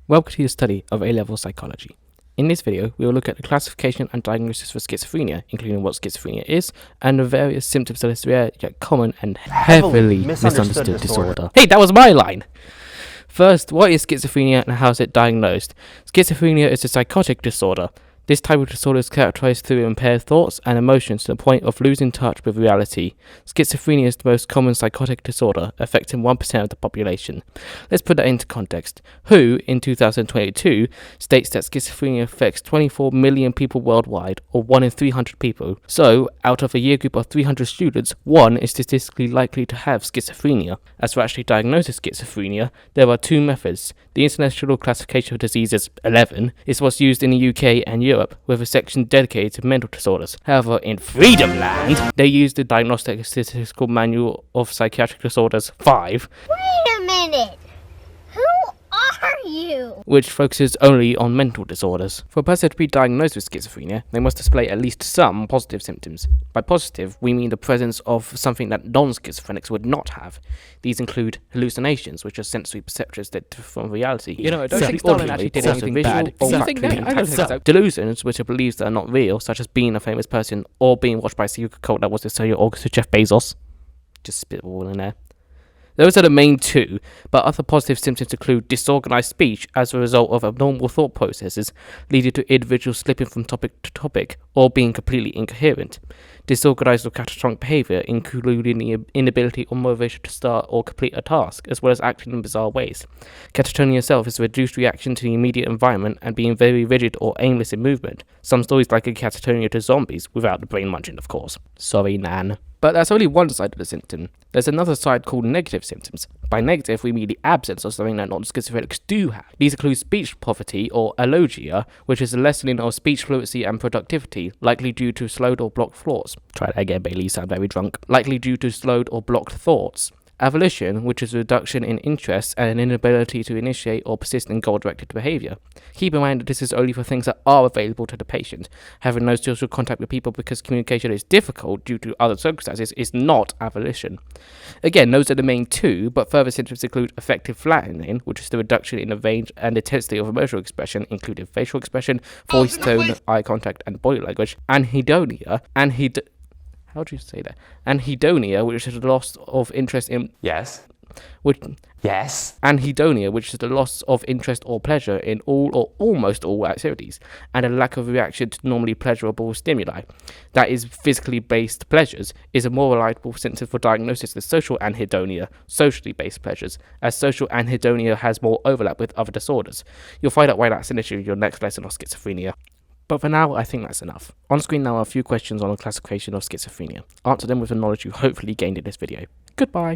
Welcome to the study of A-level psychology. In this video, we will look at the classification and diagnosis for schizophrenia, including what schizophrenia is, and the various symptoms of this rare yet common and heavily misunderstood disorder. Hey, that was my line! First, what is schizophrenia and how is it diagnosed? Schizophrenia is a psychotic disorder. This type of disorder is characterized through impaired thoughts and emotions to the point of losing touch with reality. Schizophrenia is the most common psychotic disorder, affecting 1% of the population. Let's put that into context. WHO, in 2022, states that schizophrenia affects 24 million people worldwide, or 1 in 300 people. So, out of a year group of 300 students, 1 is statistically likely to have schizophrenia. As for actually diagnosing schizophrenia, there are 2 methods. The International Classification of Diseases 11 is what's used in the UK and Europe, with a section dedicated to mental disorders. However, in Freedom Land, they use the Diagnostic and Statistical Manual of Psychiatric Disorders 5. Wait a minute! Who are you? Which focuses only on mental disorders. For a person to be diagnosed with schizophrenia, they must display at least some positive symptoms. By positive, we mean the presence of something that non-schizophrenics would not have. These include hallucinations, which are sensory perceptions that differ from reality. You know, I don't think Stalin actually did anything bad. Delusions, which are beliefs that are not real, such as being a famous person or being watched by a secret cult that was to sell your organs to Jeff Bezos. Just spitballing in there. Those are the main 2, but other positive symptoms include disorganized speech as a result of abnormal thought processes, leading to individuals slipping from topic to topic or being completely incoherent. Disorganized or catatonic behavior, including the inability or motivation to start or complete a task, as well as acting in bizarre ways. Catatonia itself is a reduced reaction to the immediate environment and being very rigid or aimless in movement. Some stories liken catatonia to zombies, without the brain munching, of course. Sorry, Nan. But that's only one side of the symptom. There's another side called negative symptoms. By negative, we mean the absence of something that non-schizophrenics do have. These include speech poverty, or alogia, which is a lessening of speech fluency and productivity, likely due to slowed or blocked thoughts. Try that again, Bailey, you sound very drunk. Likely due to slowed or blocked thoughts. Avolition, which is a reduction in interest and an inability to initiate or persist in goal-directed behavior. Keep in mind that this is only for things that are available to the patient. Having no social contact with people because communication is difficult due to other circumstances is not avolition. Again, those are the main 2, but further symptoms include affective flattening, which is the reduction in the range and intensity of emotional expression, including facial expression, voice tone, eye contact, and body language. Anhedonia, how do you say that? Anhedonia, which is the loss of interest in... Yes. Anhedonia, which is the loss of interest or pleasure in all or almost all activities, and a lack of reaction to normally pleasurable stimuli. That is, physically based pleasures is a more reliable symptom for diagnosis than social anhedonia, socially based pleasures, as social anhedonia has more overlap with other disorders. You'll find out why that's an issue in your next lesson on schizophrenia. But for now, I think that's enough. On screen now are a few questions on the classification of schizophrenia. Answer them with the knowledge you hopefully gained in this video. Goodbye!